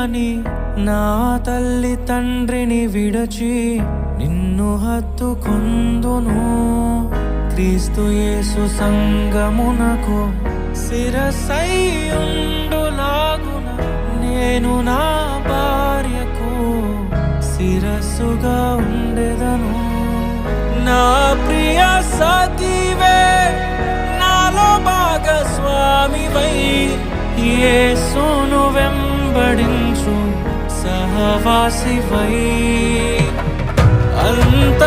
అని నా తల్లి తండ్రిని విడచి నిన్ను హత్తుకొందును. క్రీస్తు యేసు సంగమునకు శిరసైయుండులాగున నేను నా భార్యకు శిరస్సుగా ఉండెదను. నా ప్రియ సఖివే నాలో భాగస్వామివై యేసును వెంబడించు సహవాసివై అంత